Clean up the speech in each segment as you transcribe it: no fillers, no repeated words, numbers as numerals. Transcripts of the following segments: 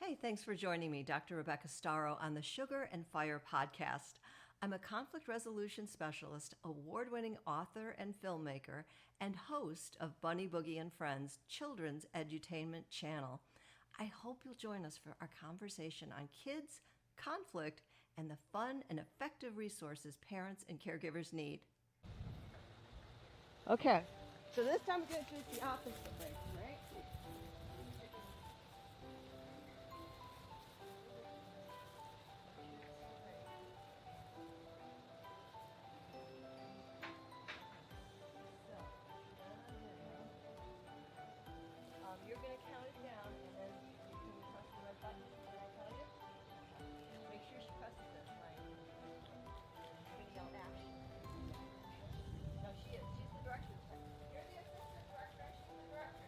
Hey, thanks for joining me, Dr. Rebecca Storrow, on the Sugar and Fire podcast. I'm a conflict resolution specialist, award-winning author and filmmaker, and host of Bunny, Boogie, and Friends children's edutainment channel. I hope you'll join us for our conversation on kids, conflict, and the fun and effective resources parents and caregivers need. Okay, so this time we're going to do the opposite way, right? You're going to count it down, and then you can press the red button when I tell you. Make sure she presses it right. You're going to yell action. No, she is. She's the director. You're the assistant director. She's the director.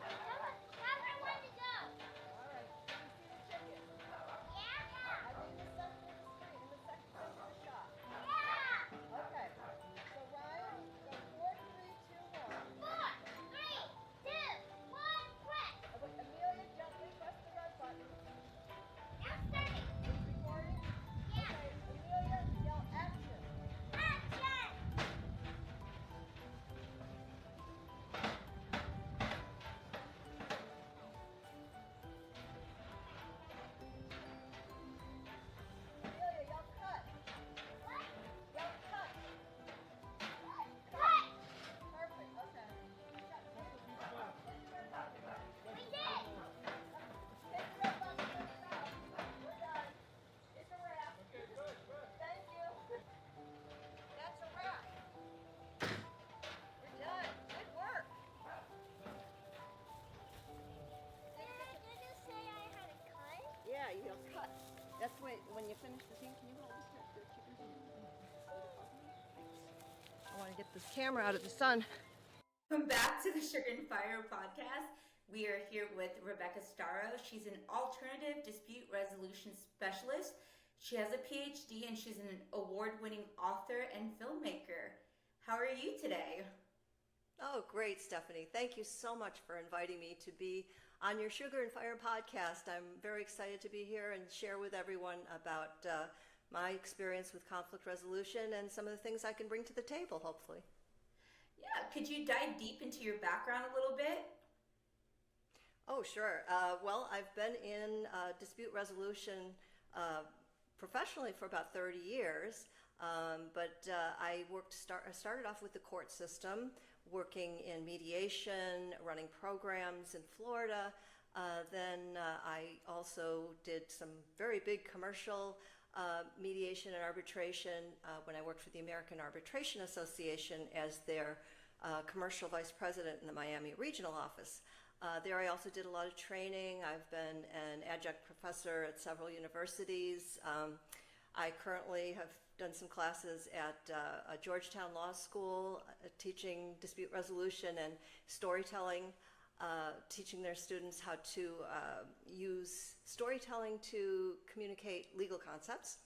Tell her when to go. All right. Can you see the chicken? Yeah. I think in the center of the screen, in the second place of the shot. Yeah. Okay. So Ryan, go 4, 3, 2, 1. 4, 3, 2, 1, press. Amelia, gently press the red button. Now starting. It's recording? Yeah. Okay. Amelia, yell action. Action. Amelia, yell cut. What? Yell cut. Cut. Perfect. Okay. We did. Take the red button, turn it off. We're done. It's a wrap. Okay, good. Thank you. That's a wrap. We're done. Good work. Did you say I had a cut? Yeah, you yell cut. That's when you finish the thing, can you hold this? I want to get this camera out of the sun. Welcome back to the Sugar and Fire podcast. We are here with Rebecca Storrow. She's an alternative dispute resolution specialist. She has a PhD and she's an award-winning author and filmmaker. How are you today? Oh, great, Stephanie. Thank you so much for inviting me to be on your Sugar and Fire podcast. I'm very excited to be here and share with everyone about my experience with conflict resolution and some of the things I can bring to the table, hopefully. Yeah, could you dive deep into your background a little bit? Oh, sure. Well, I've been in dispute resolution professionally for about 30 years, but I started off with the court system, working in mediation, running programs in Florida. Then I also did some very big commercial mediation and arbitration when I worked for the American Arbitration Association as their commercial vice president in the Miami regional office. There I also did a lot of training. I've been an adjunct professor at several universities. I currently have done some classes at a Georgetown Law School teaching dispute resolution and storytelling, teaching their students how to use storytelling to communicate legal concepts.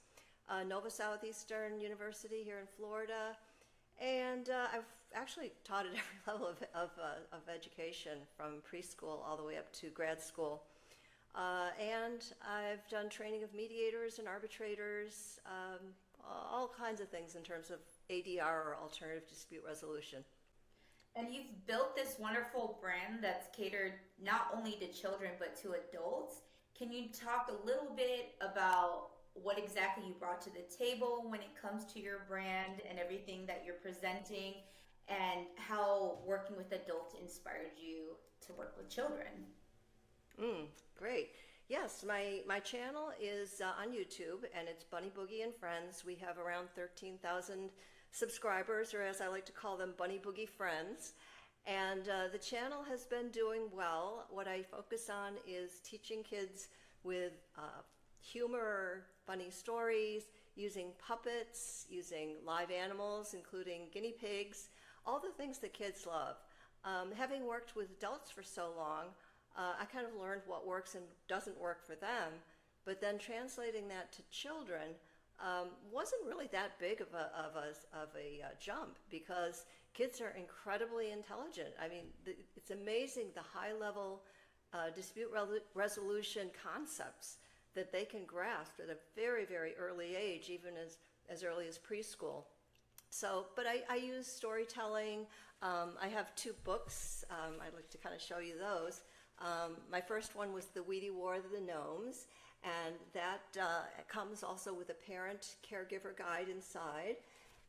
Nova Southeastern University here in Florida. And I've actually taught at every level of education, from preschool all the way up to grad school. And I've done training of mediators and arbitrators, all kinds of things in terms of ADR, or alternative dispute resolution. And you've built this wonderful brand that's catered not only to children but to adults. Can you talk a little bit about what exactly you brought to the table when it comes to your brand and everything that you're presenting, and how working with adults inspired you to work with children? Great. Yes, my channel is on YouTube, and it's Bunny, Boogie, and Friends. We have around 13,000 subscribers, or as I like to call them, Bunny, Boogie Friends. And the channel has been doing well. What I focus on is teaching kids with humor, funny stories, using puppets, using live animals, including guinea pigs, all the things that kids love. Having worked with adults for so long, I kind of learned what works and doesn't work for them, but then translating that to children wasn't really that big of a jump, because kids are incredibly intelligent. I mean, it's amazing the high level resolution concepts that they can grasp at a very, very early age, even as early as preschool. So, but I use storytelling. I have 2 books. I'd like to kind of show you those. My first one was The Weedy War of the Gnomes, and that comes also with a parent caregiver guide inside.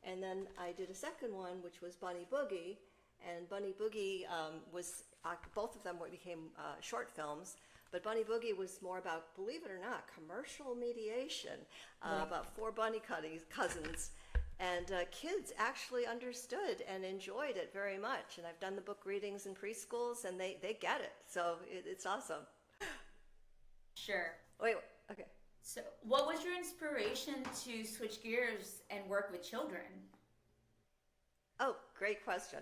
And then I did a second one, which was Bunny Boogie, and Bunny Boogie was, both of them became short films, but Bunny Boogie was more about, believe it or not, commercial mediation, about 4 bunny cousins. And kids actually understood and enjoyed it very much. And I've done the book readings in preschools, and they get it. So it's awesome. Sure. Wait, okay. So, what was your inspiration to switch gears and work with children? Oh, great question.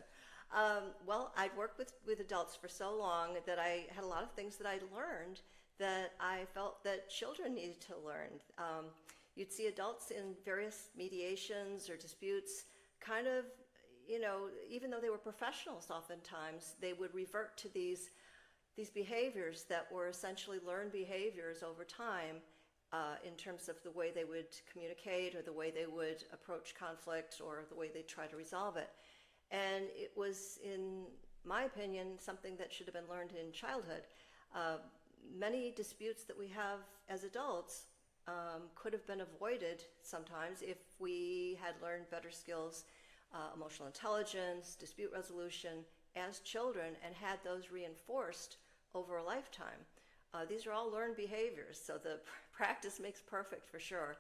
Well, I'd worked with adults for so long that I had a lot of things that I learned that I felt that children needed to learn. You'd see adults in various mediations or disputes kind of, even though they were professionals oftentimes, they would revert to these behaviors that were essentially learned behaviors over time in terms of the way they would communicate or the way they would approach conflict or the way they try to resolve it. And it was, in my opinion, something that should have been learned in childhood. Many disputes that we have as adults could have been avoided sometimes if we had learned better skills, emotional intelligence, dispute resolution as children, and had those reinforced over a lifetime. These are all learned behaviors, so the practice makes perfect for sure.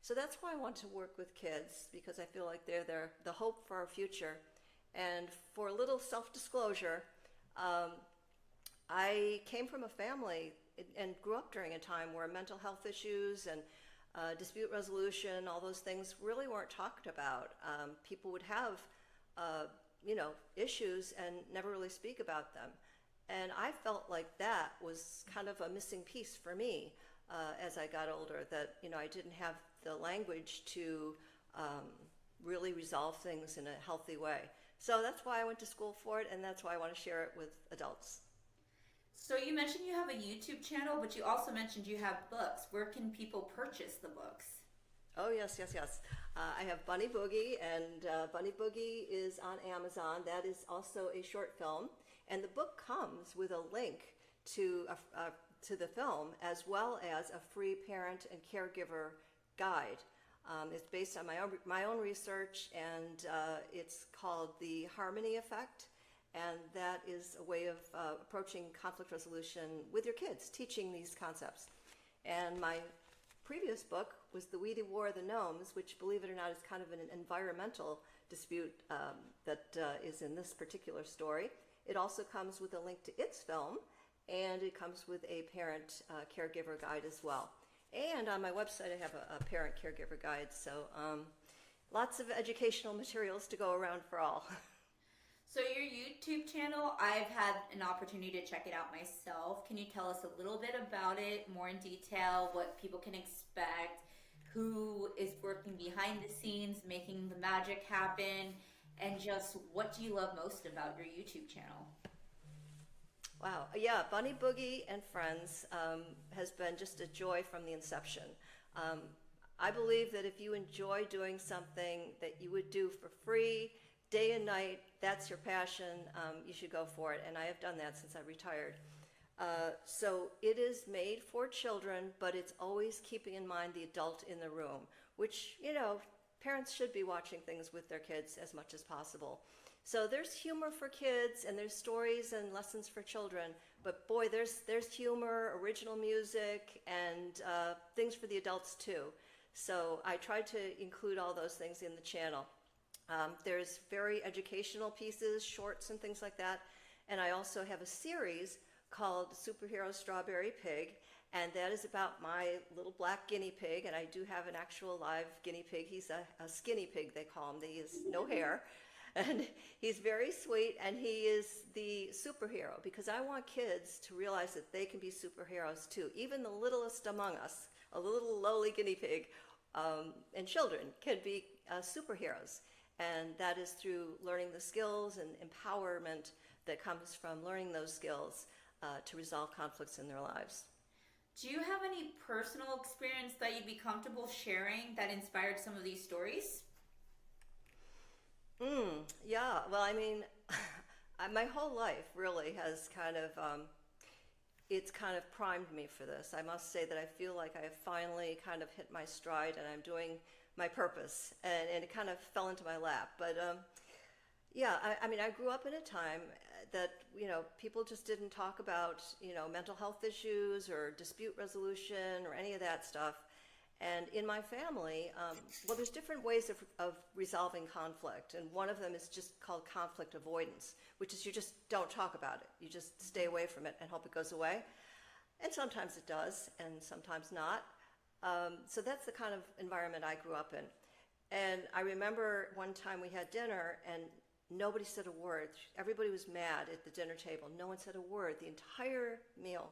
So that's why I want to work with kids, because I feel like they're the hope for our future. And for a little self-disclosure, I came from a family and grew up during a time where mental health issues and dispute resolution, all those things really weren't talked about. People would have, issues and never really speak about them. And I felt like that was kind of a missing piece for me as I got older, that, I didn't have the language to really resolve things in a healthy way. So that's why I went to school for it, and that's why I want to share it with adults. So you mentioned you have a YouTube channel, but you also mentioned you have books. Where can people purchase the books? Oh, yes. I have Bunny Boogie, and Bunny Boogie is on Amazon. That is also a short film. And the book comes with a link to the film, as well as a free parent and caregiver guide. It's based on my own research, and it's called The Harmony Effect. And that is a way of approaching conflict resolution with your kids, teaching these concepts. And my previous book was The Weedy War of the Gnomes, which, believe it or not, is kind of an environmental dispute that is in this particular story. It also comes with a link to its film, and it comes with a parent caregiver guide as well. And on my website, I have a parent caregiver guide, so lots of educational materials to go around for all. So your YouTube channel, I've had an opportunity to check it out myself. Can you tell us a little bit about it, more in detail, what people can expect, who is working behind the scenes, making the magic happen, and just what do you love most about your YouTube channel? Wow, yeah, Bunny Boogie and Friends has been just a joy from the inception. I believe that if you enjoy doing something that you would do for free, day and night, that's your passion, you should go for it. And I have done that since I retired. So it is made for children, but it's always keeping in mind the adult in the room, which, parents should be watching things with their kids as much as possible. So there's humor for kids, and there's stories and lessons for children, but boy, there's humor, original music, and things for the adults too. So I tried to include all those things in the channel. There's very educational pieces, shorts and things like that. And I also have a series called Superhero Strawberry Pig, and that is about my little black guinea pig, and I do have an actual live guinea pig. He's a skinny pig, they call him. He has no hair, and he's very sweet, and he is the superhero, because I want kids to realize that they can be superheroes too. Even the littlest among us, a little lowly guinea pig, and children can be superheroes. And that is through learning the skills and empowerment that comes from learning those skills. to resolve conflicts in their lives. Do you have any personal experience that you'd be comfortable sharing that inspired some of these stories? Yeah, well, I mean, my whole life really has it's kind of primed me for this. I must say that I feel like I have finally kind of hit my stride and I'm doing my purpose, and it kind of fell into my lap. But yeah, I mean, I grew up in a time that, people just didn't talk about, mental health issues or dispute resolution or any of that stuff. And in my family, well, there's different ways of resolving conflict. And one of them is just called conflict avoidance, which is you just don't talk about it. You just stay away from it and hope it goes away. And sometimes it does, and sometimes not. So that's the kind of environment I grew up in. And I remember one time we had dinner and nobody said a word. Everybody was mad at the dinner table. No one said a word the entire meal.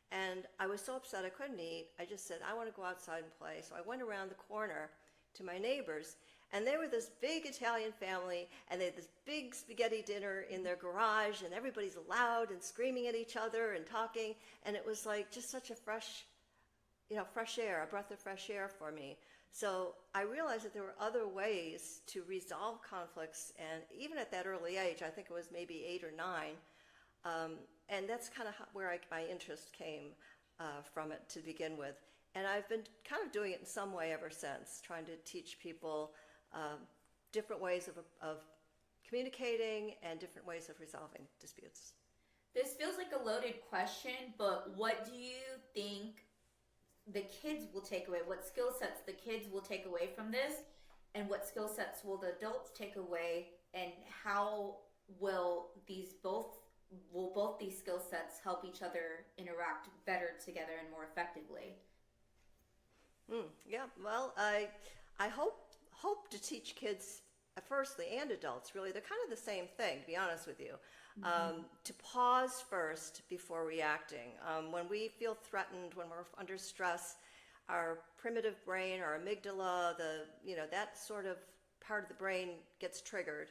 And I was so upset I couldn't eat. I just said, I want to go outside and play. So I went around the corner to my neighbors, and they were this big Italian family, and they had this big spaghetti dinner in their garage, and everybody's loud and screaming at each other and talking. And it was like just such a fresh air, a breath of fresh air for me. So I realized that there were other ways to resolve conflicts, and even at that early age, I think it was maybe 8 or 9, and that's kind of where my interest came from it to begin with. And I've been kind of doing it in some way ever since, trying to teach people different ways of communicating and different ways of resolving disputes. This feels like a loaded question, but what do you think the kids will take away? What skill sets the kids will take away from this, and what skill sets will the adults take away, and how will both these skill sets help each other interact better together and more effectively? Yeah, well, I hope to teach kids, firstly, and adults, really, they're kind of the same thing, to be honest with you. To pause first before reacting. When we feel threatened, when we're under stress, our primitive brain, our amygdala, that sort of part of the brain gets triggered,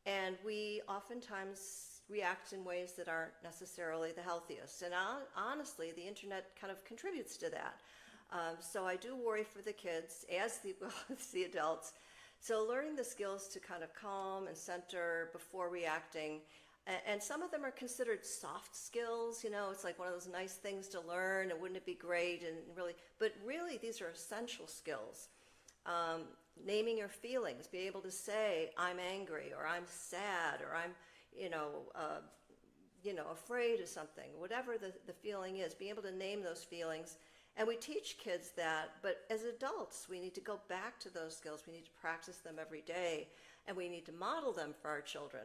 and we oftentimes react in ways that aren't necessarily the healthiest. And honestly, the internet kind of contributes to that. So I do worry for the kids as the adults. So learning the skills to kind of calm and center before reacting. And some of them are considered soft skills, it's like one of those nice things to learn, and wouldn't it be great, but really these are essential skills. Naming your feelings, be able to say, I'm angry, or I'm sad, or I'm, afraid of something, whatever the feeling is, be able to name those feelings. And we teach kids that, but as adults, we need to go back to those skills. We need to practice them every day, and we need to model them for our children.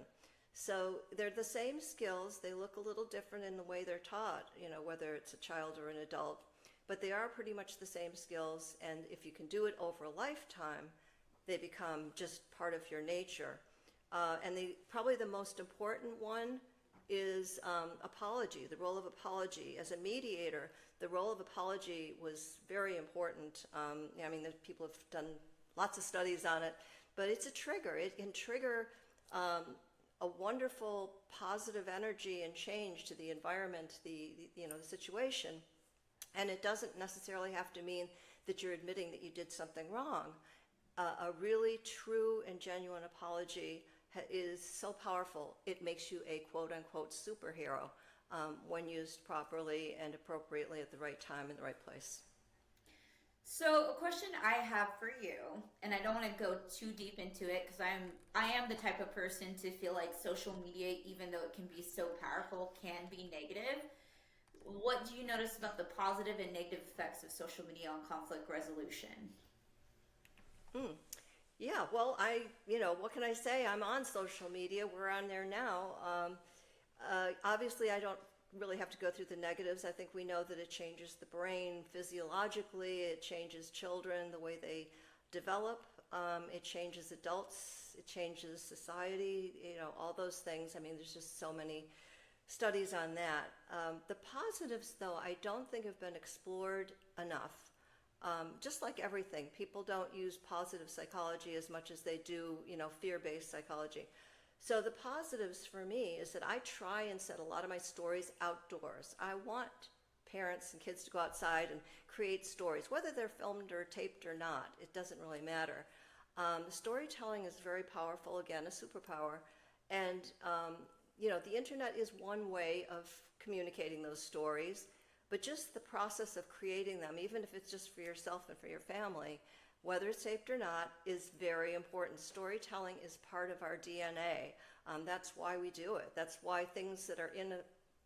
So they're the same skills. They look a little different in the way they're taught, whether it's a child or an adult, but they are pretty much the same skills. And if you can do it over a lifetime, they become just part of your nature. And probably the most important one is apology, the role of apology. As a mediator, the role of apology was very important. People have done lots of studies on it, but it's a trigger. It can trigger a wonderful positive energy and change to the environment, the situation. And it doesn't necessarily have to mean that you're admitting that you did something wrong. A really true and genuine apology is so powerful. It makes you a quote-unquote superhero when used properly and appropriately at the right time in the right place. So a question I have for you, and I don't want to go too deep into it because I am the type of person to feel like social media, even though it can be so powerful, can be negative. What do you notice about the positive and negative effects of social media on conflict resolution? Yeah, well, what can I say? I'm on social media. We're on there now. Obviously, I don't really have to go through the negatives. I think we know that it changes the brain physiologically. It changes children, the way they develop. It changes adults. It changes society, all those things. There's just so many studies on that. The positives, though, I don't think have been explored enough. Just like everything, people don't use positive psychology as much as they do, fear-based psychology. So the positives for me is that I try and set a lot of my stories outdoors. I want parents and kids to go outside and create stories, whether they're filmed or taped or not. It doesn't really matter. Storytelling is very powerful, again, a superpower. And, the internet is one way of communicating those stories, but just the process of creating them, even if it's just for yourself and for your family, whether it's taped or not, is very important. Storytelling is part of our DNA. That's why we do it. That's why things that are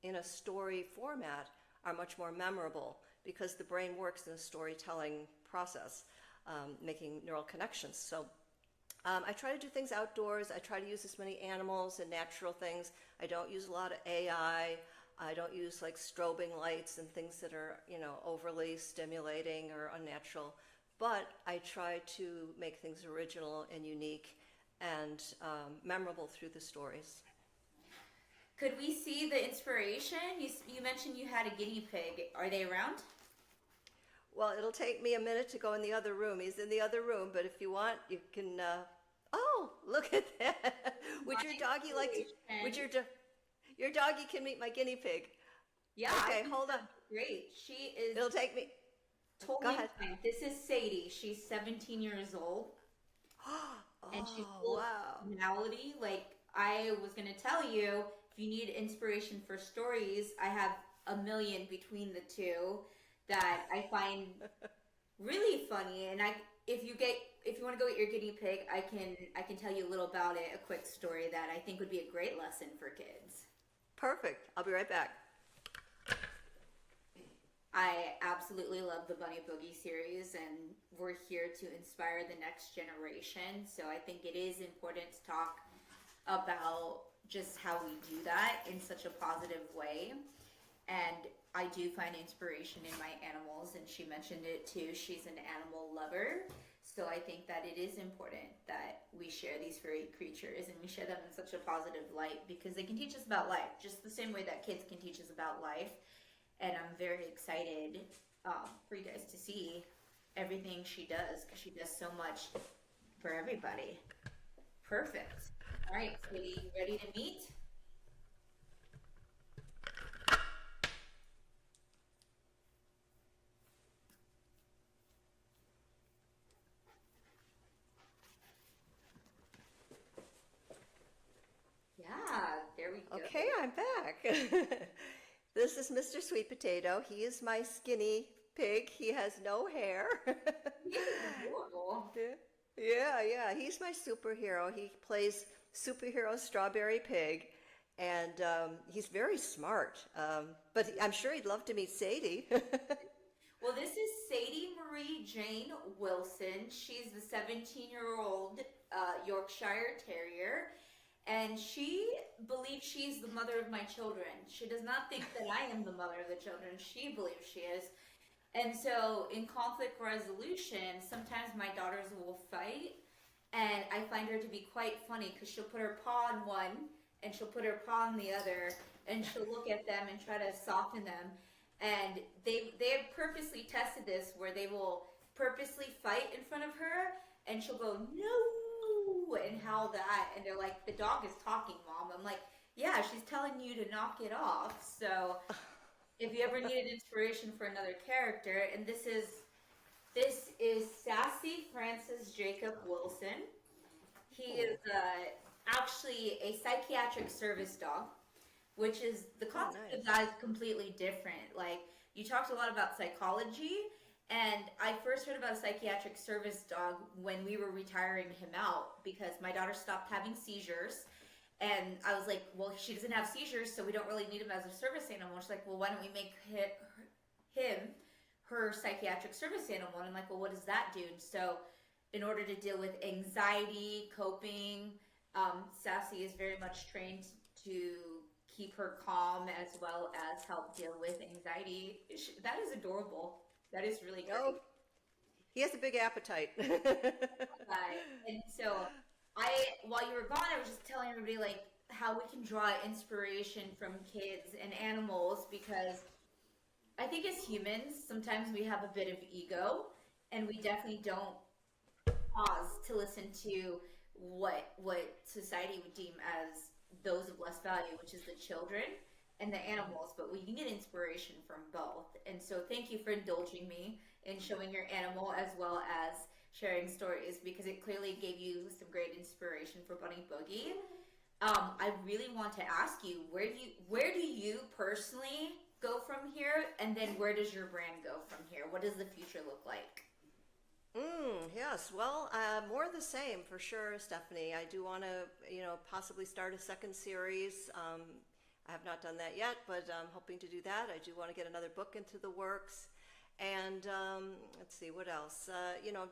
in a story format are much more memorable, because the brain works in a storytelling process, making neural connections. So I try to do things outdoors. I try to use as many animals and natural things. I don't use a lot of AI. I don't use like strobing lights and things that are, overly stimulating or unnatural. But I try to make things original and unique and memorable through the stories. Could we see the inspiration? You mentioned you had a guinea pig. Are they around? Well, it'll take me a minute to go in the other room. He's in the other room, but if you want, you can. Oh, look at that! Would your doggy like to? Your doggy can meet my guinnie pig? Yeah. Okay, hold on. Great. She is. It'll take me. Totally Go ahead. fine. This is Sadie. She's 17 years old. And she's full of personality. Like, I was going to tell you, if you need inspiration for stories, I have a million between the two that I find really funny. And if you want to go get your guinea pig, I can tell you a little about it, a quick story that I think would be a great lesson for kids. Perfect. I'll be right back. I absolutely love the Bunny Boogie series, and we're here to inspire the next generation. So I think it is important to talk about just how we do that in such a positive way. And I do find inspiration in my animals, and she mentioned it too. She's an animal lover. So I think that it is important that we share these furry creatures and we share them in such a positive light, because they can teach us about life, just the same way that kids can teach us about life. And I'm very excited for you guys to see everything she does, because she does so much for everybody. Perfect. All right, sweetie, you ready to meet? Yeah, there we go. Okay, I'm back. This is Mr. Sweet Potato. He is my skinny pig. He has no hair. He's adorable. Yeah. He's my superhero. He plays superhero Strawberry Pig, and he's very smart. But I'm sure he'd love to meet Sadie. Well, this is Sadie Marie Jane Wilson. She's the 17-year-old Yorkshire Terrier. And she believes she's the mother of my children. She does not think that I am the mother of the children. She believes she is. And so in conflict resolution, sometimes my daughters will fight. And I find her to be quite funny, because she'll put her paw on one and she'll put her paw on the other. And she'll look at them and try to soften them. And they have purposely tested this, where they will purposely fight in front of her. And she'll go, no, and howl that, and they're like, the dog is talking, Mom. I'm like, yeah, she's telling you to knock it off. So if you ever needed inspiration for another character, and this is Sassy Francis Jacob Wilson. He is actually a psychiatric service dog, which is the concept of that is completely different. Like, you talked a lot about psychology. And I first heard about a psychiatric service dog when we were retiring him out, because my daughter stopped having seizures. And I was like, well, she doesn't have seizures, so we don't really need him as a service animal. She's like, well, why don't we make him her psychiatric service animal? And I'm like, well, what does that do? And so in order to deal with anxiety, coping, Sassy is very much trained to keep her calm, as well as help deal with anxiety. That is adorable. That is really great. Oh, he has a big appetite. And so while you were gone, I was just telling everybody like how we can draw inspiration from kids and animals, because I think as humans, sometimes we have a bit of ego, and we definitely don't pause to listen to what society would deem as those of less value, which is the children and the animals, but we can get inspiration from both. And so thank you for indulging me in showing your animal as well as sharing stories, because it clearly gave you some great inspiration for Bunny Boogie. I really want to ask you, where do you personally go from here, and then where does your brand go from here? What does the future look like? Yes, well, more of the same for sure, Stephanie. I do want to, possibly start a second series. I have not done that yet, but I'm hoping to do that. I do want to get another book into the works. And let's see, what else?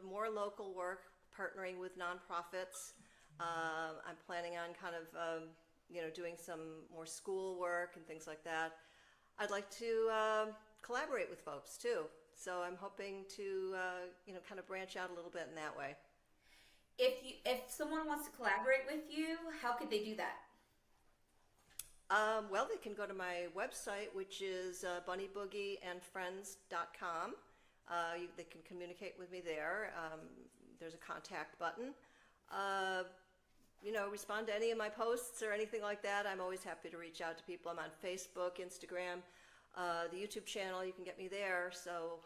More local work, partnering with nonprofits. I'm planning on kind of, doing some more school work and things like that. I'd like to collaborate with folks too. So I'm hoping to, kind of branch out a little bit in that way. If someone wants to collaborate with you, how could they do that? Well, they can go to my website, which is bunnyboogieandfriends.com. They can communicate with me there. There's a contact button. Respond to any of my posts or anything like that. I'm always happy to reach out to people. I'm on Facebook, Instagram, the YouTube channel. You can get me there. So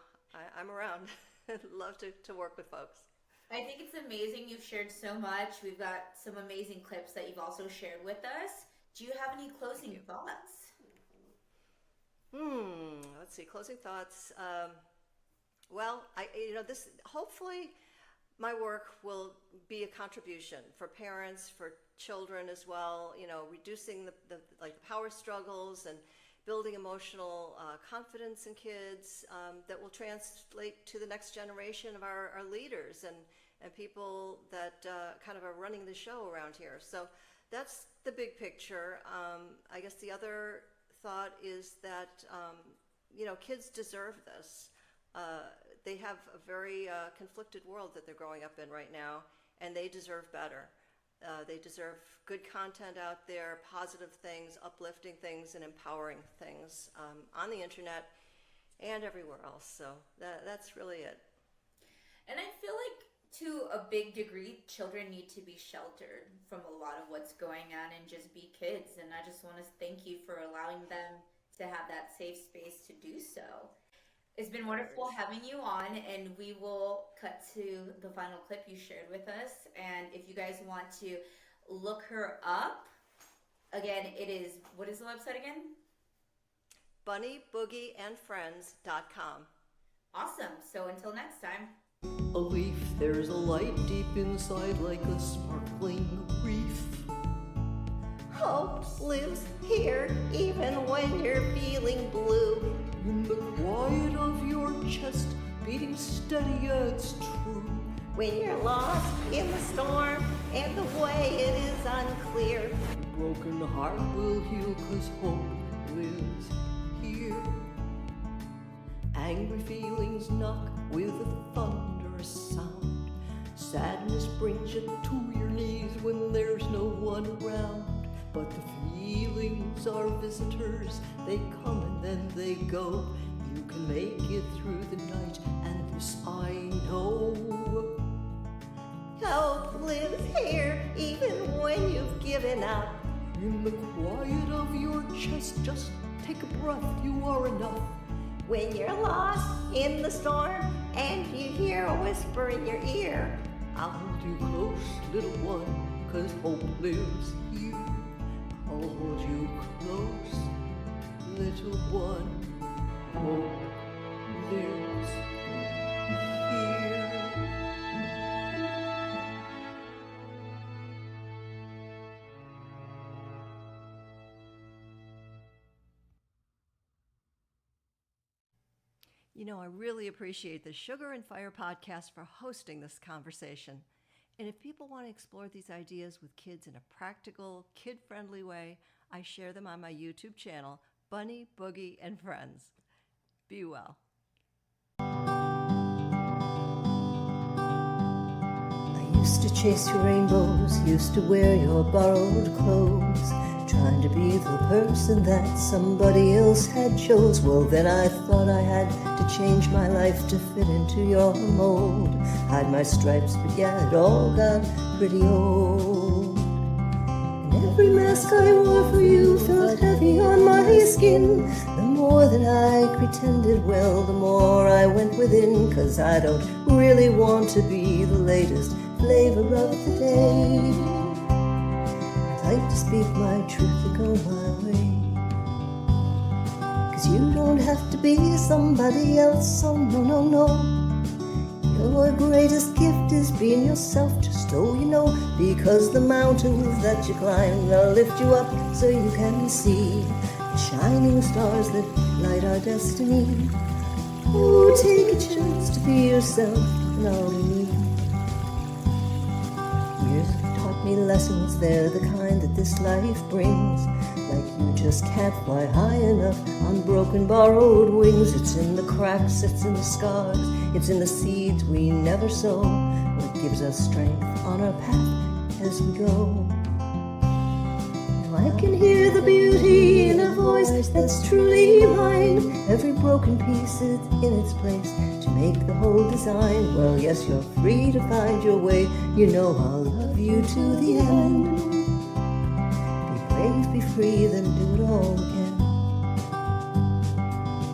I'm around. I'd love to work with folks. I think it's amazing. You've shared so much. We've got some amazing clips that you've also shared with us. Do you have any closing thoughts? Let's see. Closing thoughts. Well, hopefully my work will be a contribution for parents, for children as well. Reducing the power struggles and building emotional confidence in kids that will translate to the next generation of our leaders and people that kind of are running the show around here. So that's the big picture. I guess the other thought is that, kids deserve this. They have a very conflicted world that they're growing up in right now, and they deserve better. They deserve good content out there, positive things, uplifting things, and empowering things on the internet and everywhere else. So that's really it. And I feel like to a big degree, children need to be sheltered from a lot of what's going on and just be kids. And I just want to thank you for allowing them to have that safe space to do so. It's been wonderful having you on, and we will cut to the final clip you shared with us. And if you guys want to look her up, again, it is, what is the website again? bunnyboogieandfriends.com. Awesome. So until next time. A leaf, there's a light deep inside like a sparkling reef. Hope lives here even when you're feeling blue. In the quiet of your chest, beating steady, yeah, it's true. When you're lost in the storm and the way it is unclear. A broken heart will heal 'cause hope lives here. Angry feelings knock with a thunderous sound. Sadness brings you to your knees when there's no one around. But the feelings are visitors, they come and then they go. You can make it through the night, and this I know. Hope lives here even when you've given up. In the quiet of your chest, just take a breath, you are enough. When you're lost in the storm and you hear a whisper in your ear. I'll hold you close, little one, 'cause hope lives here. I'll hold you close, little one. Hope lives here. I really appreciate the Sugar and Fire podcast for hosting this conversation. And if people want to explore these ideas with kids in a practical, kid-friendly way, I share them on my YouTube channel, Bunny, Boogie, and Friends. Be well. I used to chase your rainbows, used to wear your borrowed clothes. trying to be the person that somebody else had chose. Well, then I thought I had to change my life to fit into your mold. Hide my stripes, but yeah, it all got pretty old. And every mask I wore for you felt heavy on my skin. The more that I pretended, well, the more I went within. 'Cause I don't really want to be the latest flavor of the day. I like to speak my truth and go my way. 'Cause you don't have to be somebody else, oh no, no, no. Your greatest gift is being yourself, just so you know. Because the mountains that you climb, they'll lift you up so you can see the shining stars that light our destiny. Oh, take a chance to be yourself, and I'll be me. Years have taught me lessons, they're the kind that this life brings. Like you just can't fly high enough on broken borrowed wings. It's in the cracks, it's in the scars, it's in the seeds we never sow. What gives us strength on our path as we go. Now I can hear the beauty in a voice that's truly mine. Every broken piece is in its place to make the whole design. Well, yes, you're free to find your way. You know I'll love you to the end. Be brave, be free, then do it all again.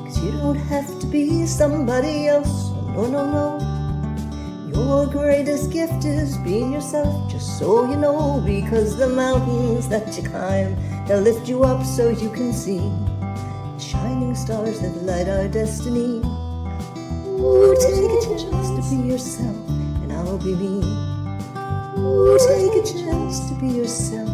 'Cause you don't have to be somebody else, oh, no, no, no. Your greatest gift is being yourself, just so you know. Because the mountains that you climb, they'll lift you up so you can see the shining stars that light our destiny. Ooh, take a chance to be yourself, and I'll be me. Ooh, take a chance to be yourself,